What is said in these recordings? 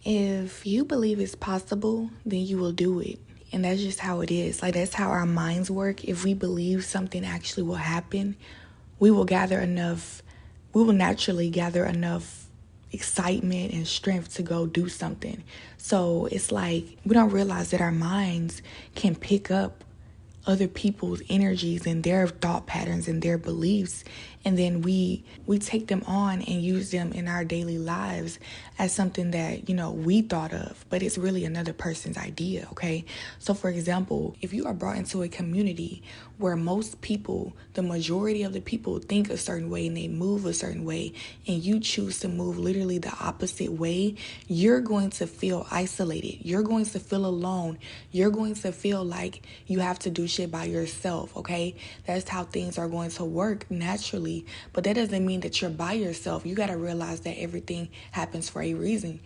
If you believe it's possible, then you will do it. And that's just how it is. Like, that's how our minds work. If we believe something actually will happen, we will gather enough, we will naturally gather enough excitement and strength to go do something. So it's like we don't realize that our minds can pick up other people's energies and their thought patterns and their beliefs, and then we take them on and use them in our daily lives as something that we thought of, but it's really another person's idea. Okay, so for example, if you are brought into a community where most people, the majority of the people, think a certain way and they move a certain way, and you choose to move literally the opposite way, you're going to feel isolated, you're going to feel alone, you're going to feel like you have to do shit by yourself. Okay, that's how things are going to work naturally, but that doesn't mean that you're by yourself. You got to realize that everything happens for a reason.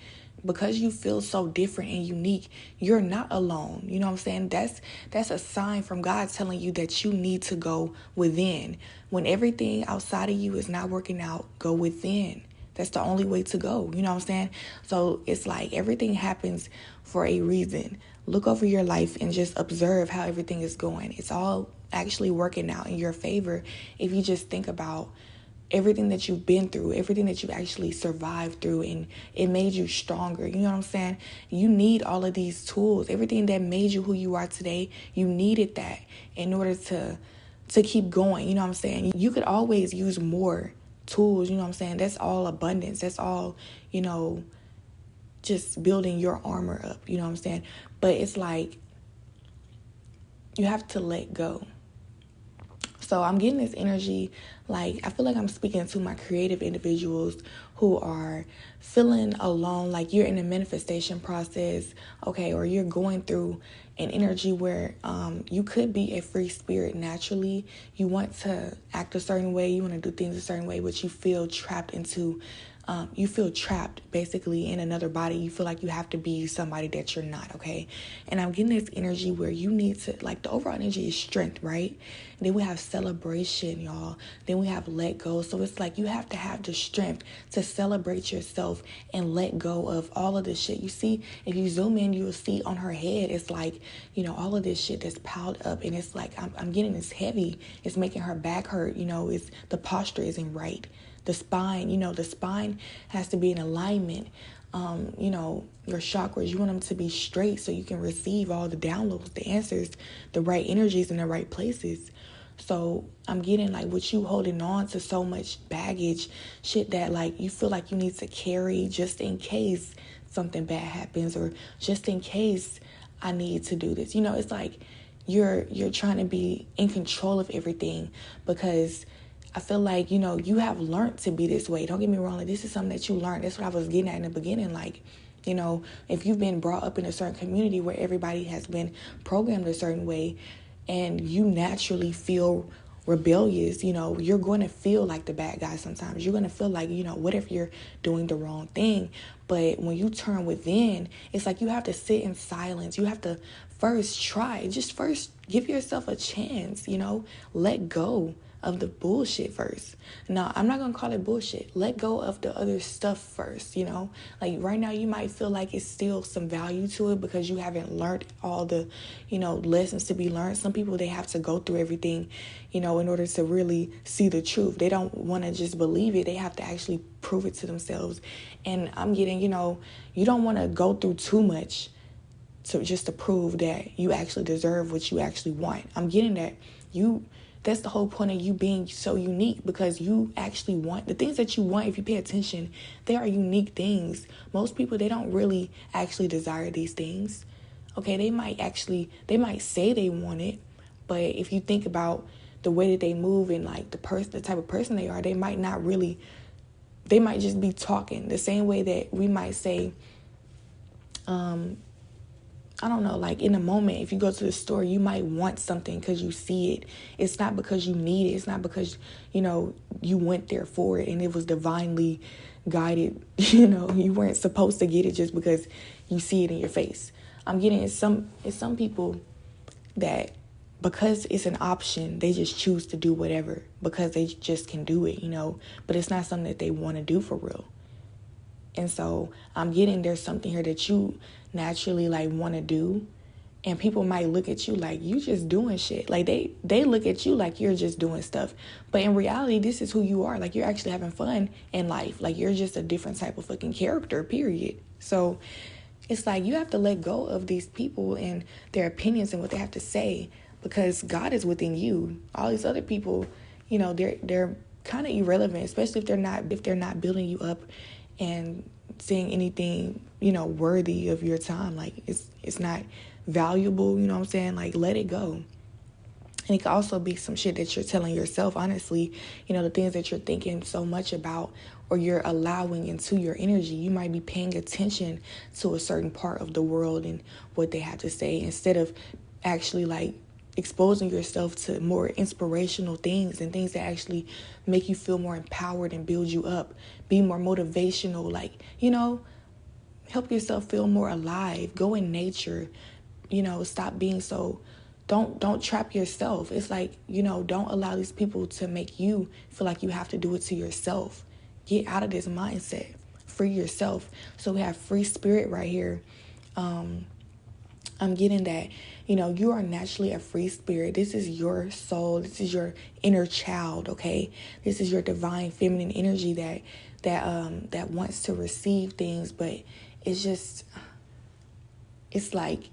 Because you feel so different and unique, you're not alone. You know what I'm saying? That's a sign from God telling you that you need to go within. When everything outside of you is not working out, go within. That's the only way to go. You know what I'm saying? So it's like everything happens for a reason. Look over your life and just observe how everything is going. It's all actually working out in your favor if you just think about everything that you've been through, everything that you've actually survived through, and it made you stronger. You know what I'm saying? You need all of these tools. Everything that made you who you are today, you needed that in order to keep going. You know what I'm saying? You could always use more tools. You know what I'm saying? That's all abundance. That's all, just building your armor up. You know what I'm saying? But it's like you have to let go. So I'm getting this energy, like I feel like I'm speaking to my creative individuals who are feeling alone, like you're in a manifestation process, okay, or you're going through an energy where you could be a free spirit naturally. You want to act a certain way, you want to do things a certain way, but you feel trapped basically in another body. You feel like you have to be somebody that you're not, okay? And I'm getting this energy where you need to, like, the overall energy is strength, right? And then we have celebration, y'all. Then we have let go. So it's like you have to have the strength to celebrate yourself and let go of all of this shit. You see, if you zoom in, you'll see on her head, it's like, all of this shit that's piled up. And it's like, I'm getting this heavy. It's making her back hurt. It's the posture isn't right. The spine, the spine has to be in alignment. Your chakras, you want them to be straight so you can receive all the downloads, the answers, the right energies in the right places. So I'm getting like with you holding on to so much baggage, shit that like you feel like you need to carry just in case something bad happens, or just in case I need to do this. It's like you're trying to be in control of everything, because I feel like, you have learned to be this way. Don't get me wrong. Like, this is something that you learned. That's what I was getting at in the beginning. Like, if you've been brought up in a certain community where everybody has been programmed a certain way, and you naturally feel rebellious, you're going to feel like the bad guy sometimes. You're going to feel like, what if you're doing the wrong thing? But when you turn within, it's like you have to sit in silence. You have to first give yourself a chance, let go of the bullshit first. No, I'm not gonna call it bullshit. Let go of the other stuff first, Like right now you might feel like it's still some value to it because you haven't learned all the, lessons to be learned. Some people, they have to go through everything, in order to really see the truth. They don't want to just believe it. They have to actually prove it to themselves. And I'm getting, you don't want to go through too much to prove that you actually deserve what you actually want. I'm getting that that's the whole point of you being so unique, because you actually want the things that you want. If you pay attention, they are unique things. Most people, they don't really actually desire these things. Okay, they might say they want it, but if you think about the way that they move and like the type of person they are, they might just be talking the same way that we might say, I don't know, like in a moment, if you go to the store, you might want something because you see it. It's not because you need it. It's not because, you went there for it and it was divinely guided. You weren't supposed to get it just because you see it in your face. I'm getting it's some people that because it's an option, they just choose to do whatever because they just can do it, but it's not something that they want to do for real. And so I'm getting there's something here that you naturally like want to do, and people might look at you like you just doing shit. Like they look at you like you're just doing stuff, but in reality this is who you are. Like you're actually having fun in life. Like you're just a different type of fucking character, period. So it's like you have to let go of these people and their opinions and what they have to say, because God is within you. All these other people, they're kind of irrelevant, especially if they're not building you up and saying anything, worthy of your time. Like it's not valuable, you know what I'm saying? Like let it go. And it could also be some shit that you're telling yourself, honestly, the things that you're thinking so much about or you're allowing into your energy. You might be paying attention to a certain part of the world and what they have to say instead of actually like exposing yourself to more inspirational things and things that actually make you feel more empowered and build you up, be more motivational, like, help yourself feel more alive, go in nature, stop being so, don't trap yourself. It's like, don't allow these people to make you feel like you have to do it to yourself. Get out of this mindset, free yourself. So we have free spirit right here. I'm getting that, you are naturally a free spirit. This is your soul. This is your inner child. Okay. This is your divine feminine energy that wants to receive things, but it's like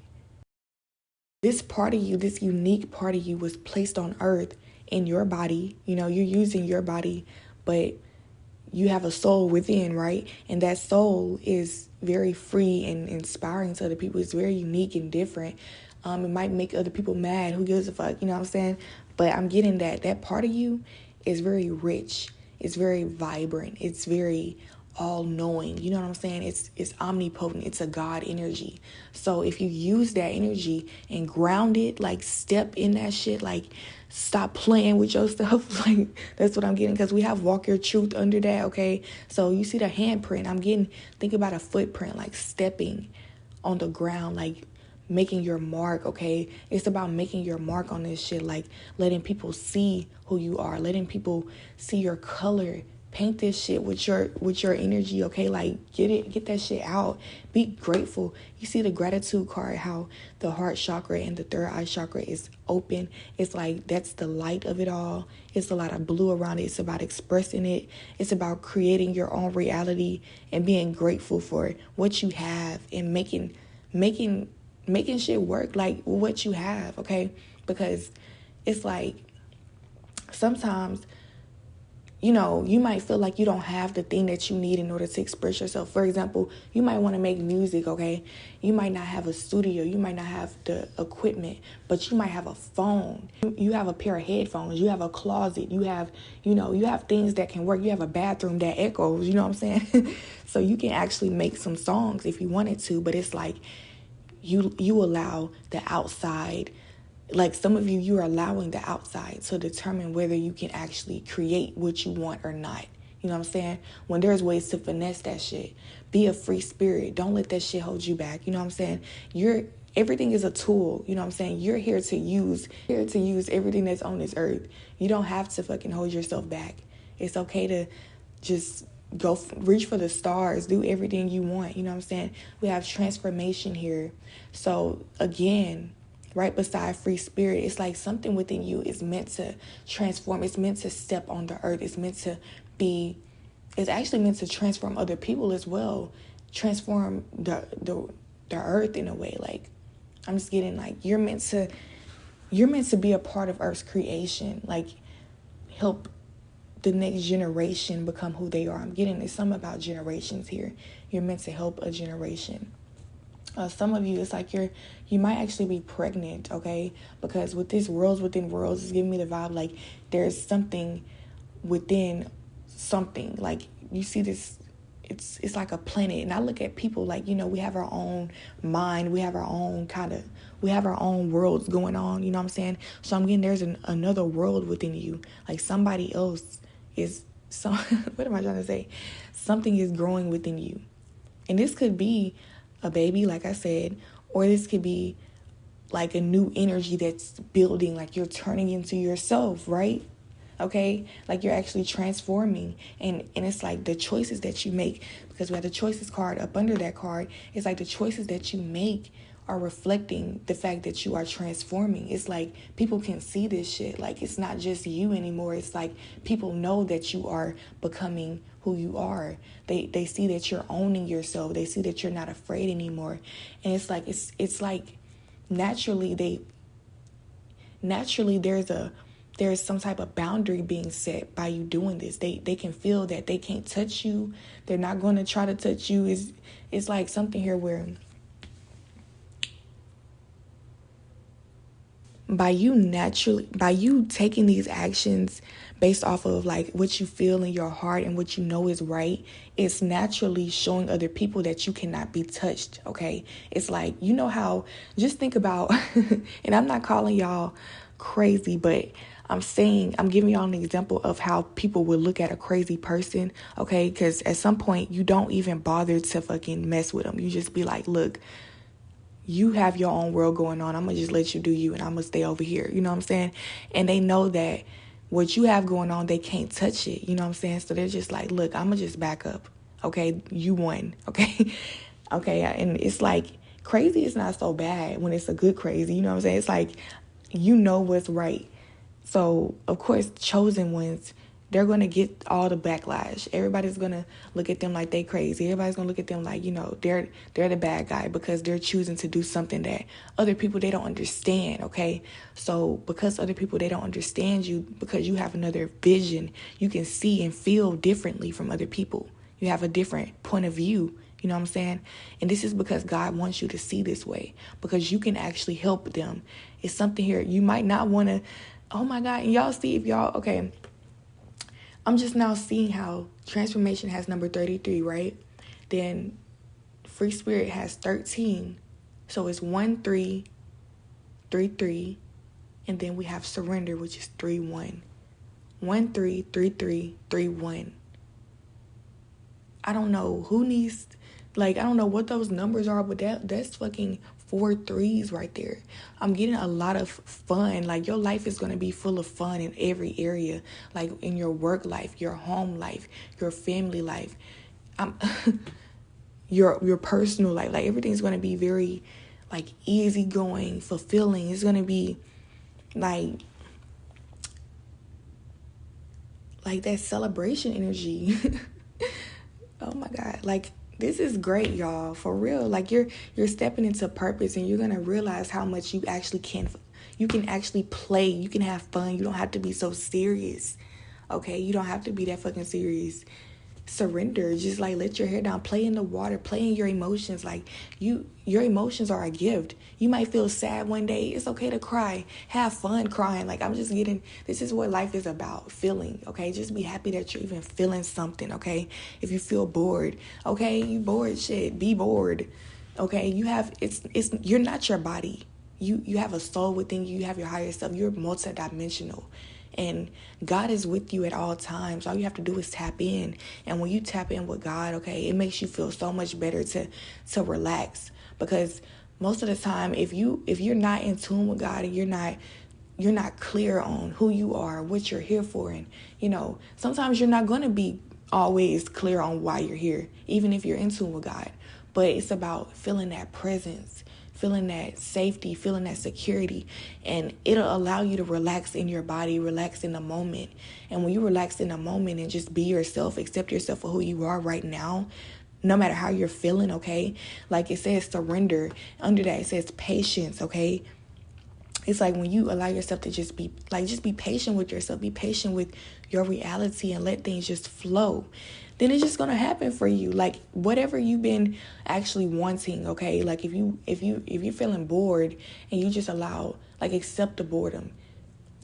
this part of you, this unique part of you was placed on earth in your body. You're using your body, but you have a soul within, right? And that soul is very free and inspiring to other people. It's very unique and different. It might make other people mad. Who gives a fuck? You know what I'm saying? But I'm getting that part of you is very rich. It's very vibrant. It's very all-knowing. You know what I'm saying? It's omnipotent. It's a God energy. So if you use that energy and ground it, like step in that shit, like stop playing with your stuff. Like that's what I'm getting, because we have walk your truth under that. Okay, so you see the handprint. Think about a footprint, like stepping on the ground, like making your mark. Okay, it's about making your mark on this shit, like letting people see who you are, letting people see your color. Paint this shit with your energy, okay? Like get that shit out. Be grateful. You see the gratitude card, how the heart chakra and the third eye chakra is open. It's like that's the light of it all. It's a lot of blue around it. It's about expressing it. It's about creating your own reality and being grateful for what you have and making shit work like what you have, okay? Because it's like sometimes you might feel like you don't have the thing that you need in order to express yourself. For example, you might want to make music, okay? You might not have a studio. You might not have the equipment, but you might have a phone. You have a pair of headphones. You have a closet. You have things that can work. You have a bathroom that echoes, you know what I'm saying? So you can actually make some songs if you wanted to, but it's like you allow the outside. Like some of you are allowing the outside to determine whether you can actually create what you want or not. You know what I'm saying? When there's ways to finesse that shit. Be a free spirit. Don't let that shit hold you back. You know what I'm saying? Everything is a tool. You know what I'm saying? You're here to use everything that's on this earth. You don't have to fucking hold yourself back. It's okay to just go reach for the stars. Do everything you want. You know what I'm saying? We have transformation here. So again, right beside free spirit, it's like something within you is meant to transform. It's meant to step on the earth. It's actually meant to transform other people as well. Transform the earth in a way. Like I'm just getting like you're meant to be a part of Earth's creation. Like help the next generation become who they are. I'm getting there's something about generations here. You're meant to help a generation. Some of you, it's like you might actually be pregnant, okay? Because with this worlds within worlds, it's giving me the vibe like there's something within something. Like you see this, it's like a planet. And I look at people like, we have our own mind. We have our own worlds going on, you know what I'm saying? So I'm getting there's another world within you. Like somebody else is, what am I trying to say? Something is growing within you. And this could be a baby, like I said, or this could be like a new energy that's building, like you're turning into yourself, right? okay? Like you're actually transforming. And it's like the choices that you make, because we have the choices card up under that card. It's like the choices that you make are reflecting the fact that you are transforming. It's like people can see this shit. Like it's not just you anymore. It's like people know that you are becoming who you are. They see that you're owning yourself. They see that you're not afraid anymore. And it's like naturally there's some type of boundary being set by you doing this. They can feel that they can't touch you. They're not going to try to touch you. It's like something here where by you taking these actions based off of like what you feel in your heart and what you know is right, it's naturally showing other people that you cannot be touched. Okay, it's like, you know how, just think about and I'm not calling y'all crazy, but I'm giving y'all an example of how people would look at a crazy person. Okay, because at some point you don't even bother to fucking mess with them. You just be like, look, you have your own world going on. I'm going to just let you do you, and I'm going to stay over here. You know what I'm saying? And they know that what you have going on, they can't touch it. You know what I'm saying? So they're just like, look, I'm going to just back up. Okay? You won. Okay? Okay? And it's like, crazy is not so bad when it's a good crazy. You know what I'm saying? It's like, you know what's right. So, of course, chosen ones, they're going to get all the backlash. Everybody's going to look at them like they crazy. Everybody's going to look at them like, you know, they're the bad guy because they're choosing to do something that other people, they don't understand, okay? So because other people, they don't understand you, because you have another vision, you can see and feel differently from other people. You have a different point of view. You know what I'm saying? And this is because God wants you to see this way, because you can actually help them. It's something here. You might not want to, oh my God, and y'all see if y'all, okay, I'm just now seeing how transformation has number 33, right? Then free spirit has 13. So it's 1, 3, 3, 3. And then we have surrender, which is 3, 1. 1, 3, 3, 3, 3, 1. I don't know who needs, like, I don't know what those numbers are, but that's fucking 4 3s right there. I'm getting a lot of fun. Like, your life is going to be full of fun in every area, like in your work life, your home life, your family life, your personal life. Like, everything's going to be very, like, easygoing, fulfilling. It's going to be like that celebration energy. Oh my God. Like, this is great, y'all. For real. Like, you're stepping into purpose, and you're going to realize how much you can actually play. You can have fun. You don't have to be so serious. Okay? You don't have to be that fucking serious. Surrender. Just like let your hair down, play in the water, play in your emotions. Like, your emotions are a gift. You might feel sad one day. It's okay to cry. Have fun crying. Like, this is what life is about, feeling. Okay, just be happy that you're even feeling something. Okay, if you feel bored, okay, you bored, shit, be bored. Okay, you're not your body. You have a soul within you. You have your higher self. You're multidimensional. And God is with you at all times. All you have to do is tap in. And when you tap in with God, okay, it makes you feel so much better to relax. Because most of the time, if you're not in tune with God, and you're not clear on who you are, what you're here for, and sometimes you're not going to be always clear on why you're here, even if you're in tune with God. But it's about feeling that presence, feeling that safety, feeling that security, and it'll allow you to relax in your body, relax in the moment. And when you relax in the moment and just be yourself, accept yourself for who you are right now, no matter how you're feeling, okay? Like it says surrender. Under that it says patience, okay? It's like when you allow yourself to just be patient with yourself, be patient with your reality, and let things just flow. Then it's just gonna happen for you. Like whatever you've been actually wanting, okay? Like if you're feeling bored and you just accept the boredom.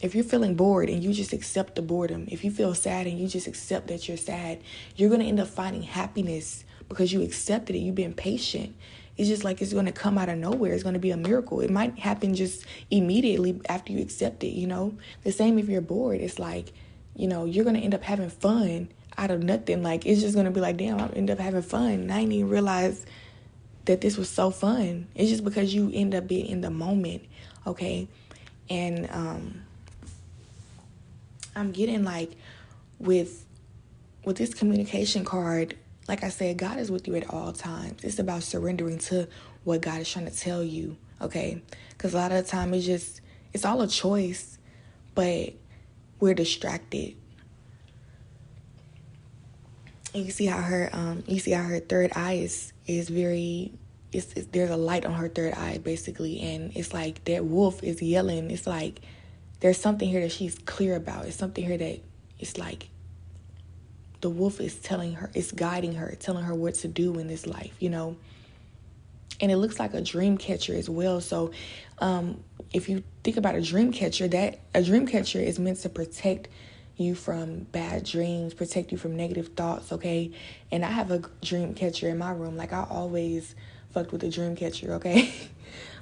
If you're feeling bored and you just accept the boredom, if you feel sad and you just accept that you're sad, you're gonna end up finding happiness because you accepted it. You've been patient. It's just like it's going to come out of nowhere. It's going to be a miracle. It might happen just immediately after you accept it, The same if you're bored. It's like, you're going to end up having fun out of nothing. Like, it's just going to be like, damn, I end up having fun. And I didn't even realize that this was so fun. It's just because you end up being in the moment, okay? And I'm getting like with this communication card, like I said, God is with you at all times. It's about surrendering to what God is trying to tell you, okay? Because a lot of the time it's all a choice, but we're distracted. And you see how her third eye is very, there's a light on her third eye basically, and it's like that wolf is yelling. It's like there's something here that she's clear about. It's something here that it's like the wolf is telling her, it's guiding her, telling her what to do in this life, you know. And it looks like a dream catcher as well. So if you think about a dream catcher, that a dream catcher is meant to protect you from bad dreams, protect you from negative thoughts, okay? And I have a dream catcher in my room. Like, I always fucked with a dream catcher, okay?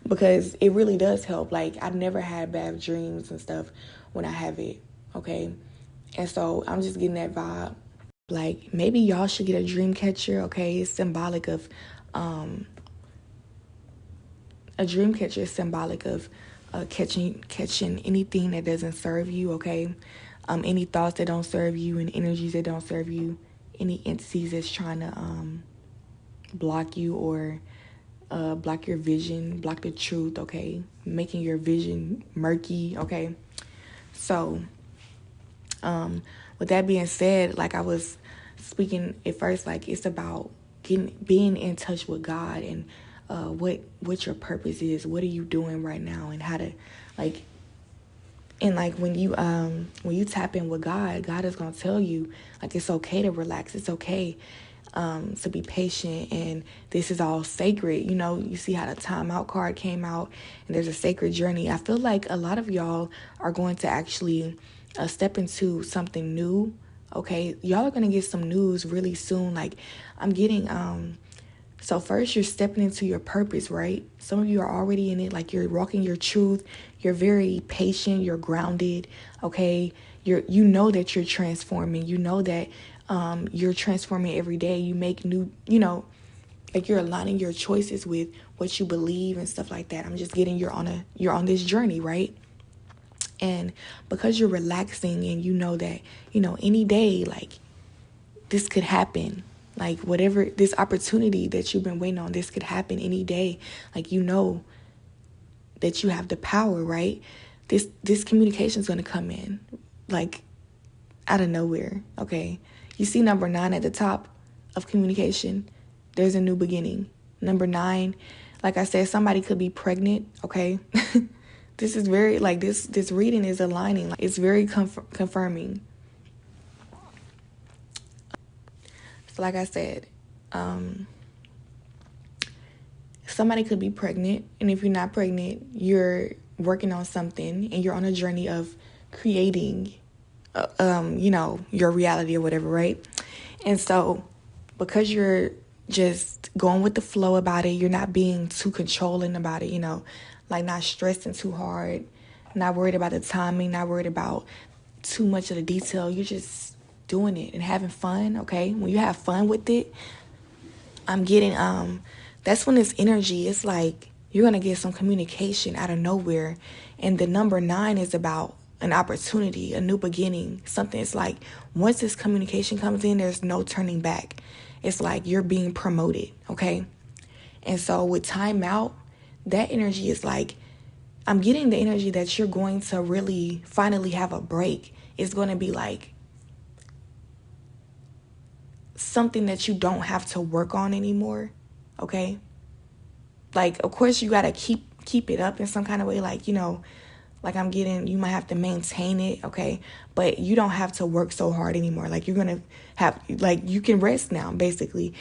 Because it really does help. Like, I've never had bad dreams and stuff when I have it, okay? And so I'm just getting that vibe. Like, maybe y'all should get a dream catcher, okay? It's symbolic of, a dream catcher is symbolic of catching anything that doesn't serve you, okay? Any thoughts that don't serve you and energies that don't serve you, any entities that's trying to block you or block your vision, block the truth, okay? Making your vision murky, okay? So, with that being said, like I was speaking at first, like it's about being in touch with God and what your purpose is. What are you doing right now, and how to like. And like when you tap in with God, God is gonna tell you like it's okay to relax. It's okay to be patient, and this is all sacred. You know, you see how the timeout card came out, and there's a sacred journey. I feel like a lot of y'all are going to actually step into something new. Okay, y'all are gonna get some news really soon. Like I'm getting so first you're stepping into your purpose, right? Some of you are already in it, like you're walking your truth. You're very patient, you're grounded, okay? You know that you're transforming. You know that you're transforming every day. You make new, like you're aligning your choices with what you believe and stuff like that. I'm just getting you're on this journey, right? And because you're relaxing and you know that, any day, like this could happen. Like whatever, this opportunity that you've been waiting on, this could happen any day. Like, that you have the power, right? This communication is going to come in like out of nowhere, okay? You see number 9 at the top of communication. There's a new beginning. Number 9, like I said, somebody could be pregnant, okay? This is very, like, this reading is aligning. Like, it's very confirming. So like I said, somebody could be pregnant, and if you're not pregnant, you're working on something, and you're on a journey of creating, your reality or whatever, right? And so, because you're just going with the flow about it, you're not being too controlling about it, like not stressing too hard, not worried about the timing, not worried about too much of the detail. You're just doing it and having fun, okay? When you have fun with it, I'm getting, that's when this energy, it's like you're going to get some communication out of nowhere. And the number 9 is about an opportunity, a new beginning, something. It's like once this communication comes in, there's no turning back. It's like you're being promoted, okay? And so with time out, that energy is like, I'm getting the energy that you're going to really finally have a break. It's going to be like something that you don't have to work on anymore, okay? Like, of course, you got to keep it up in some kind of way, like, like I'm getting, you might have to maintain it, okay? But you don't have to work so hard anymore. Like, you're going to have, like, you can rest now, basically.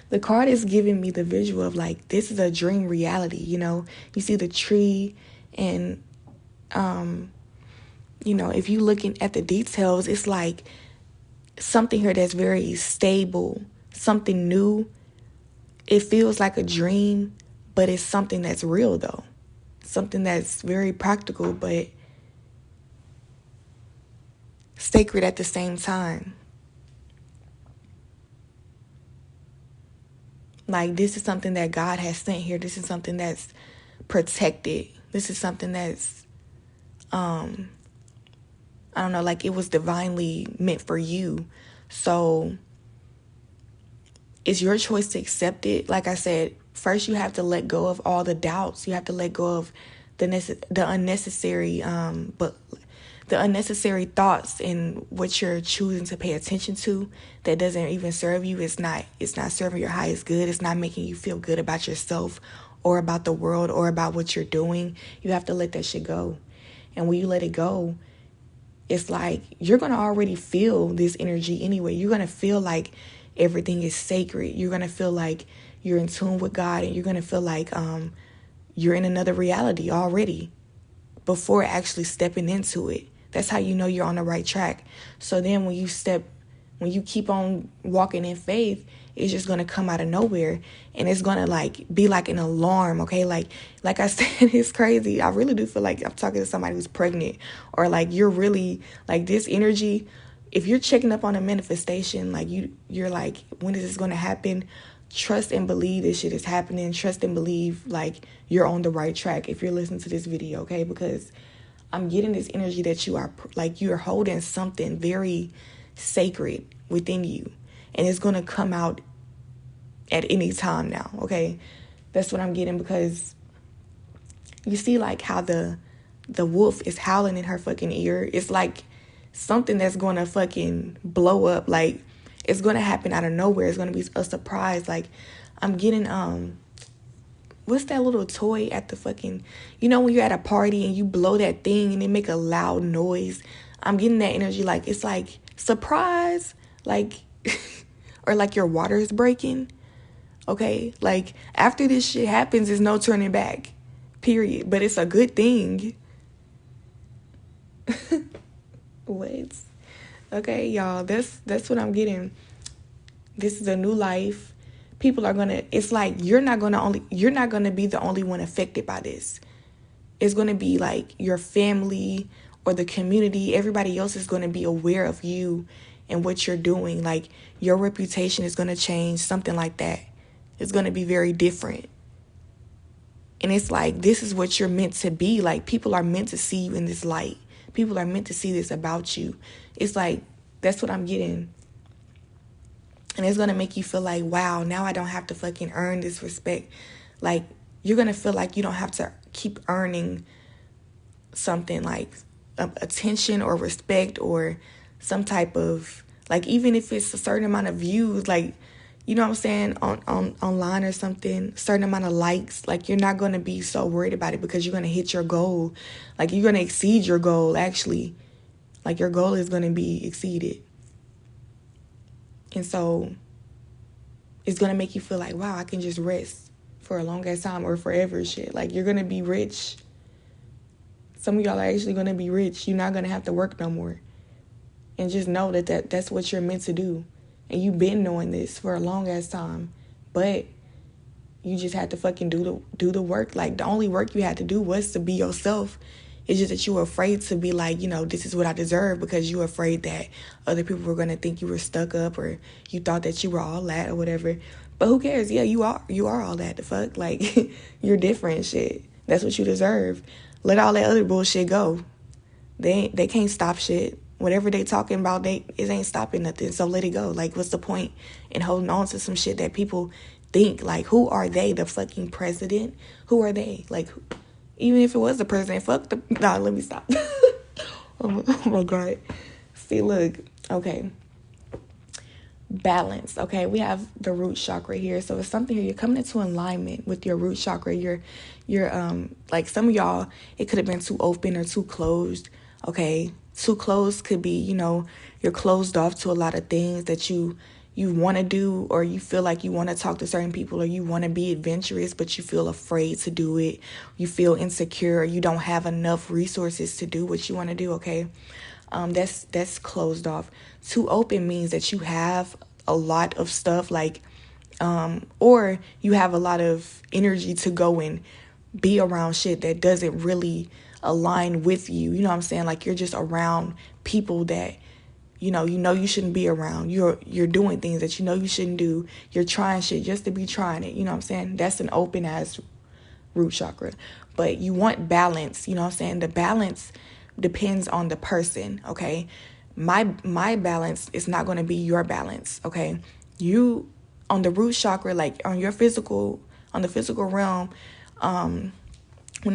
The card is giving me the visual of, like, this is a dream reality, You see the tree and, if you looking at the details, it's like something here that's very stable, something new. It feels like a dream, but it's something that's real, though. Something that's very practical, but sacred at the same time. Like, this is something that God has sent here. This is something that's protected. This is something that's I don't know, like it was divinely meant for you. So it's your choice to accept it. Like I said, first you have to let go of all the doubts. You have to let go of the unnecessary thoughts and what you're choosing to pay attention to that doesn't even serve you. It's not serving your highest good. It's not making you feel good about yourself or about the world or about what you're doing. You have to let that shit go. And when you let it go, it's like you're going to already feel this energy anyway. You're going to feel like everything is sacred. You're going to feel like you're in tune with God, and you're going to feel like you're in another reality already before actually stepping into it. That's how you know you're on the right track. So then when you keep on walking in faith, it's just going to come out of nowhere, and it's going to like be like an alarm. Okay. Like I said, it's crazy. I really do feel like I'm talking to somebody who's pregnant, or like you're really like this energy. If you're checking up on a manifestation, like you're like, when is this going to happen? Trust and believe this shit is happening. Trust and believe like you're on the right track if you're listening to this video, okay? Because I'm getting this energy that you're holding something very sacred within you, and it's going to come out at any time now, okay? That's what I'm getting, because you see like how the wolf is howling in her fucking ear. It's like something that's going to fucking blow up. Like it's going to happen out of nowhere. It's going to be a surprise. Like I'm getting what's that little toy at the fucking, when you're at a party and you blow that thing and it make a loud noise. I'm getting that energy. Like it's like surprise, like or like your water is breaking. Okay, like after this shit happens, there's no turning back, period. But it's a good thing. What? Okay, y'all, that's what I'm getting. This is a new life. People are gonna, it's like you're not gonna be the only one affected by this. It's gonna be like your family or the community. Everybody else is gonna be aware of you and what you're doing. Like your reputation is gonna change, something like that. It's gonna be very different. And it's like, this is what you're meant to be. Like people are meant to see you in this light. People are meant to see this about you. It's like, that's what I'm getting. And it's going to make you feel like, wow, now I don't have to fucking earn this respect. Like, you're going to feel like you don't have to keep earning something like attention or respect or some type of, like, even if it's a certain amount of views, like, you know what I'm saying, on online or something, certain amount of likes, like you're not going to be so worried about it because you're going to hit your goal. Like you're going to exceed your goal, actually. Like your goal is going to be exceeded. And so it's going to make you feel like, wow, I can just rest for a long ass time or forever shit. Like you're going to be rich. Some of y'all are actually going to be rich. You're not going to have to work no more. And just know that's what you're meant to do. And you've been knowing this for a long ass time. But you just had to fucking do the work. Like the only work you had to do was to be yourself. It's just that you were afraid to be like, this is what I deserve, because you were afraid that other people were going to think you were stuck up, or you thought that you were all that or whatever. But who cares? Yeah, you are all that. The fuck? Like, you're different shit. That's what you deserve. Let all that other bullshit go. They can't stop shit. Whatever they talking about, it ain't stopping nothing. So let it go. Like, what's the point in holding on to some shit that people think? Like, who are they? The fucking president? Who are they? Like, even if it was the president, fuck the... Nah, let me stop. Oh my God. See, look. Okay. Balance. Okay, we have the root chakra here. So it's something here. You're coming into alignment with your root chakra. You're like some of y'all, it could have been too open or too closed. Okay. Too closed could be, you're closed off to a lot of things that you want to do, or you feel like you want to talk to certain people, or you want to be adventurous, but you feel afraid to do it. You feel insecure, or you don't have enough resources to do what you want to do. Okay. That's closed off. Too open means that you have a lot of stuff, like, or you have a lot of energy to go and be around shit that doesn't really align with you. You know what I'm saying? Like you're just around people that, you shouldn't be around. You're doing things that you shouldn't do. You're trying shit just to be trying it. You know what I'm saying? That's an open ass root chakra. But you want balance. You know what I'm saying? The balance depends on the person, okay? My balance is not going to be your balance, okay? You, on the root chakra, like on the physical realm, when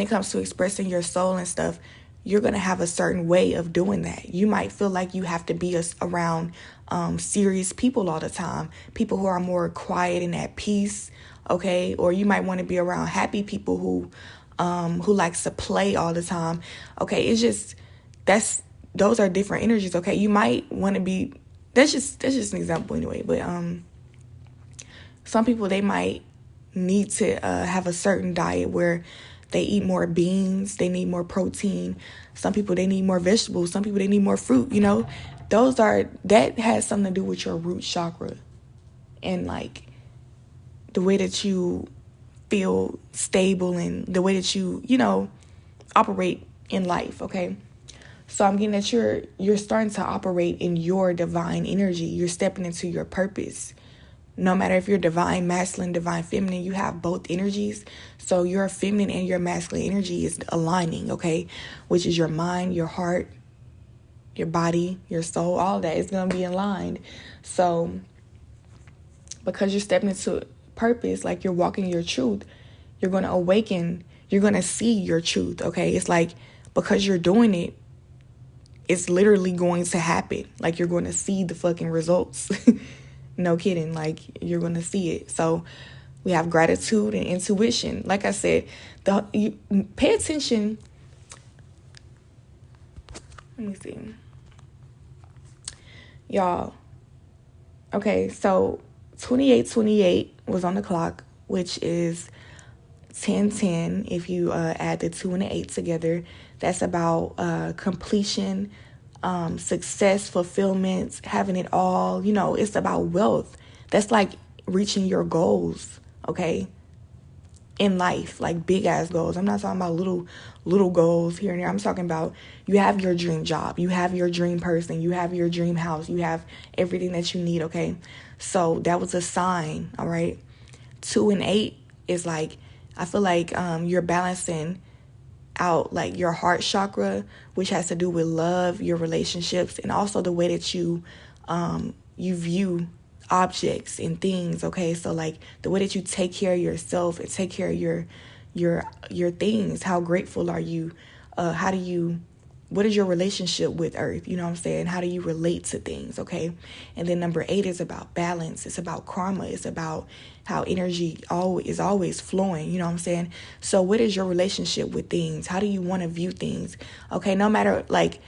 it comes to expressing your soul and stuff, you're going to have a certain way of doing that. You might feel like you have to be around serious people all the time, people who are more quiet and at peace, okay? Or you might want to be around happy people who likes to play all the time, okay? It's just, those are different energies, okay? You might want to be, that's just an example anyway, but some people, they might need to have a certain diet where they eat more beans, they need more protein. Some people, they need more vegetables. Some people, they need more fruit, that has something to do with your root chakra and like the way that you feel stable and the way that you operate in life, okay? So I'm getting that you're starting to operate in your divine energy. You're stepping into your purpose. No matter if you're divine masculine, divine feminine, you have both energies. So your feminine and your masculine energy is aligning, okay? Which is your mind, your heart, your body, your soul, all that is going to be aligned. So because you're stepping into purpose, like you're walking your truth, you're going to awaken, you're going to see your truth, okay? It's like because you're doing it, it's literally going to happen. Like you're going to see the fucking results. No kidding, like you're going to see it. So we have gratitude and intuition. Like I said, you pay attention. Let me see. Y'all. Okay, so 2828 was on the clock, which is 1010. If you add the 2 and the 8 together, that's about completion, success, fulfillment, having it all. It's about wealth. That's like reaching your goals, okay, in life, like big ass goals. I'm not talking about little goals here and there. I'm talking about you have your dream job, you have your dream person, you have your dream house, you have everything that you need, okay? So that was a sign, all right? 2 and 8 is like, I feel like you're balancing out like your heart chakra, which has to do with love, your relationships, and also the way that you view objects and things, okay? So like the way that you take care of yourself and take care of your things. How grateful are you? What is your relationship with earth? You know what I'm saying? How do you relate to things, okay? And then number 8 is about balance. It's about karma. It's about how energy is always flowing, you know what I'm saying? So what is your relationship with things? How do you want to view things? Okay, no matter what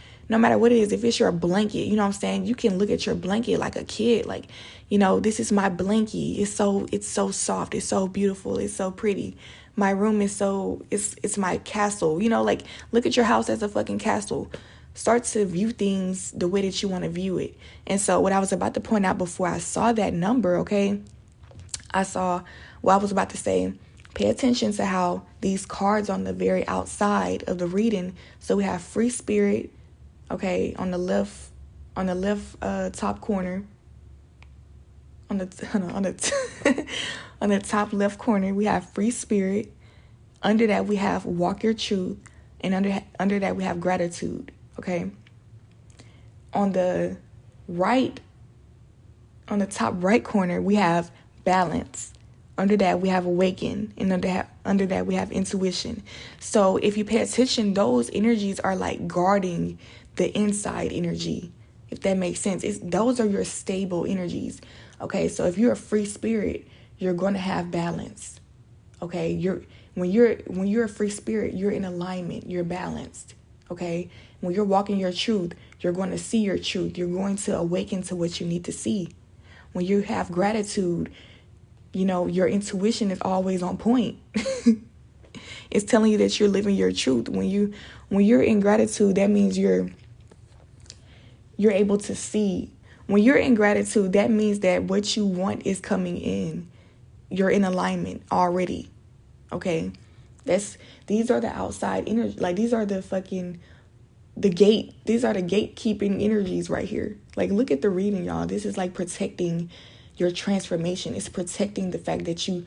it is, if it's your blanket, you know what I'm saying? You can look at your blanket like a kid, like, this is my blankie. It's so soft. It's so beautiful. It's so pretty. My room is it's my castle. Like look at your house as a fucking castle. Start to view things the way that you want to view it. And so what I was about to point out before I saw that number, okay? I was about to say, pay attention to how these cards on the very outside of the reading. So we have free spirit, okay, on the left top corner. On the top left corner, we have free spirit. Under that, we have walk your truth. And under that, we have gratitude. Okay. On the top right corner, we have balance. Under that, we have awaken. And under that, we have intuition. So if you pay attention, those energies are like guarding the inside energy, if that makes sense. Those are your stable energies. Okay, so if you're a free spirit, you're going to have balance. Okay, when you're a free spirit, you're in alignment, you're balanced. Okay, when you're walking your truth, you're going to see your truth. You're going to awaken to what you need to see. When you have gratitude, your intuition is always on point. It's telling you that you're living your truth. When you're in gratitude, that means you're able to see. When you're in gratitude, that means that what you want is coming in. You're in alignment already. Okay? These are the outside energy. Like these are the gatekeeping energies right here. Like look at the reading, y'all. This is like protecting your transformation. It's protecting the fact that you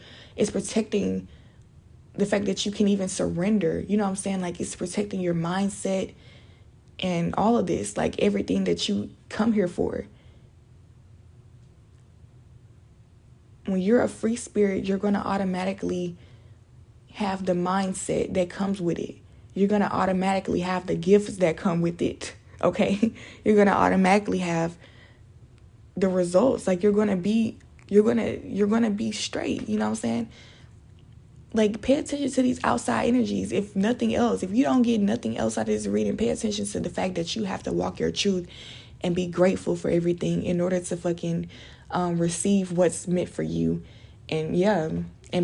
can even surrender. You know what I'm saying? Like it's protecting your mindset. and all of this, like everything that you come here for. When you're a free spirit, you're going to automatically have the mindset that comes with it. You're going to automatically have the gifts that come with it. Okay? You're going to automatically have the results. Like you're going to be straight, you know what I'm saying? Like, pay attention to these outside energies. If nothing else, if you don't get nothing else out of this reading, pay attention to the fact that you have to walk your truth and be grateful for everything in order to fucking receive what's meant for you, and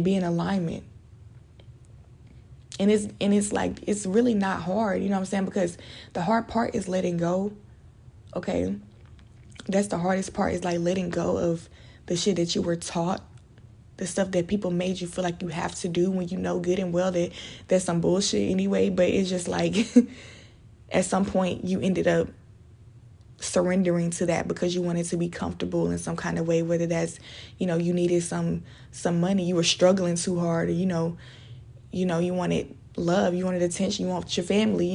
be in alignment. And it's like, it's really not hard, you know what I'm saying? Because the hard part is letting go. Okay, that's the hardest part, is like letting go of the shit that you were taught, the stuff that people made you feel like you have to do, when you know good and well that that's some bullshit anyway. But it's just like at some point you ended up surrendering to that because you wanted to be comfortable in some kind of way, whether that's, you needed some money, you were struggling too hard, or you wanted love, you wanted attention, you want your family,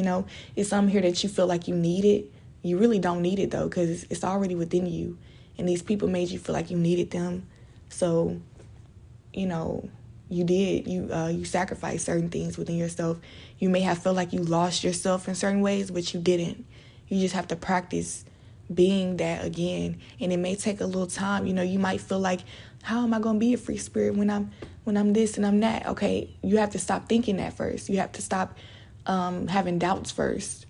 it's something here that you feel like you need it. You really don't need it though, because it's already within you, and these people made you feel like you needed them. So you sacrificed certain things within yourself. You may have felt like you lost yourself in certain ways, but you didn't. You just have to practice being that again, and it may take a little time. You might feel like, how am I going to be a free spirit when I'm this and I'm that? Okay, you have to stop thinking that first. You have to stop having doubts first.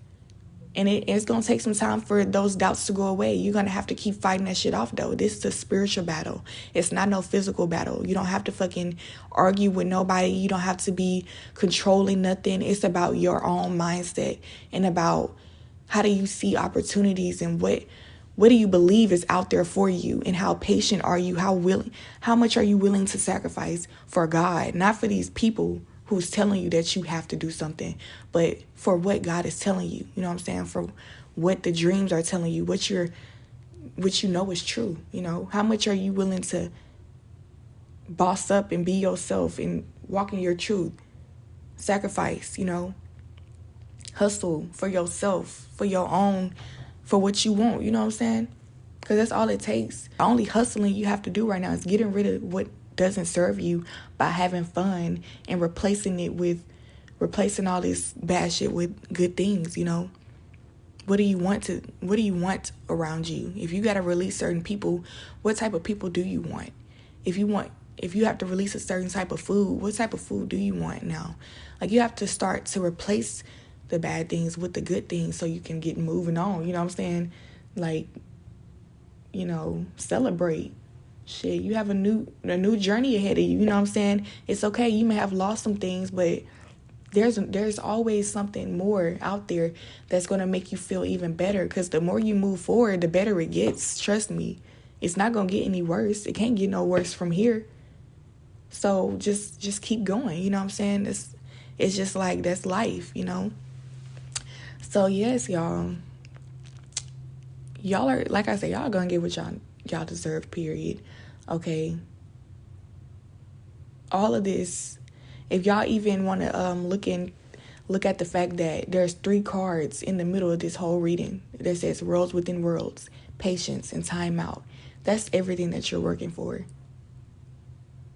And it's going to take some time for those doubts to go away. You're going to have to keep fighting that shit off, though. This is a spiritual battle. It's not no physical battle. You don't have to fucking argue with nobody. You don't have to be controlling nothing. It's about your own mindset and about how do you see opportunities, and what do you believe is out there for you, and how patient are you? How much are you willing to sacrifice for God? Not for these people who's telling you that you have to do something, but for what God is telling you. You know what I'm saying? For what the dreams are telling you, what you know is true. How much are you willing to boss up and be yourself and walk in your truth? Sacrifice, hustle for yourself, for your own, for what you want. You know what I'm saying? Because that's all it takes. The only hustling you have to do right now is getting rid of what doesn't serve you by having fun and replacing all this bad shit with good things. What do you want around you? If you got to release certain people, what type of people do you want? If you have to release a certain type of food, what type of food do you want now? Like, you have to start to replace the bad things with the good things so you can get moving on. You know what I'm saying? Like, celebrate. Shit, you have a new journey ahead of you. You know what I'm saying? It's okay. You may have lost some things, but there's always something more out there that's going to make you feel even better, because the more you move forward, the better it gets. Trust me. It's not going to get any worse. It can't get no worse from here. So just keep going. You know what I'm saying? It's just like, that's life, So yes, y'all are, like I said, y'all going to get what y'all deserve, period. Okay. All of this, if y'all even want to look at the fact that there's 3 cards in the middle of this whole reading that says worlds within worlds, patience, and time out. That's everything that you're working for.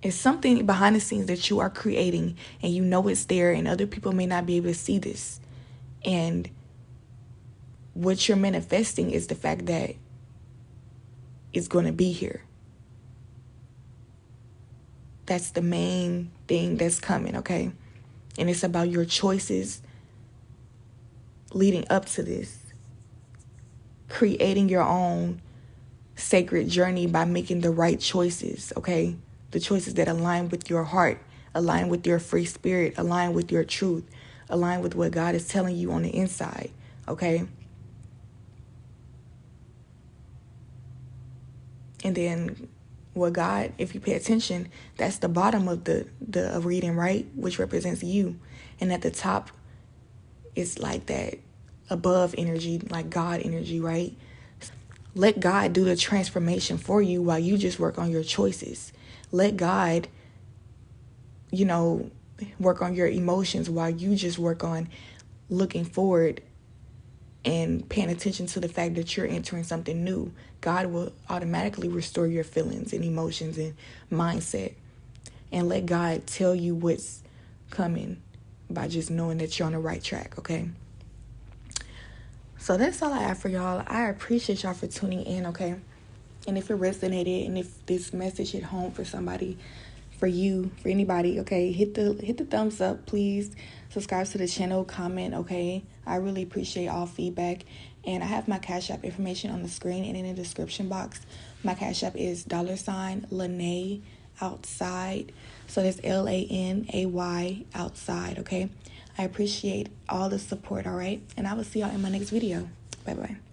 It's something behind the scenes that you are creating, and it's there, and other people may not be able to see this. And what you're manifesting is the fact that it's going to be here. That's the main thing that's coming, okay? And it's about your choices leading up to this. Creating your own sacred journey by making the right choices, okay? The choices that align with your heart, align with your free spirit, align with your truth, align with what God is telling you on the inside, okay? And then what God, if you pay attention, that's the bottom of the reading, right? Which represents you. And at the top, it's like that above energy, like God energy, right? Let God do the transformation for you while you just work on your choices. Let God, work on your emotions while you just work on looking forward and paying attention to the fact that you're entering something new, God will automatically restore your feelings and emotions and mindset. And let God tell you what's coming by just knowing that you're on the right track, okay? So that's all I have for y'all. I appreciate y'all for tuning in, okay? And if it resonated and if this message hit home for somebody, for you, for anybody, okay, hit the thumbs up, please. Subscribe to the channel, comment, okay? I really appreciate all feedback. And I have my Cash App information on the screen and in the description box. My Cash App is $Lanay outside. So that's LANAY outside, okay? I appreciate all the support, all right? And I will see y'all in my next video. Bye-bye.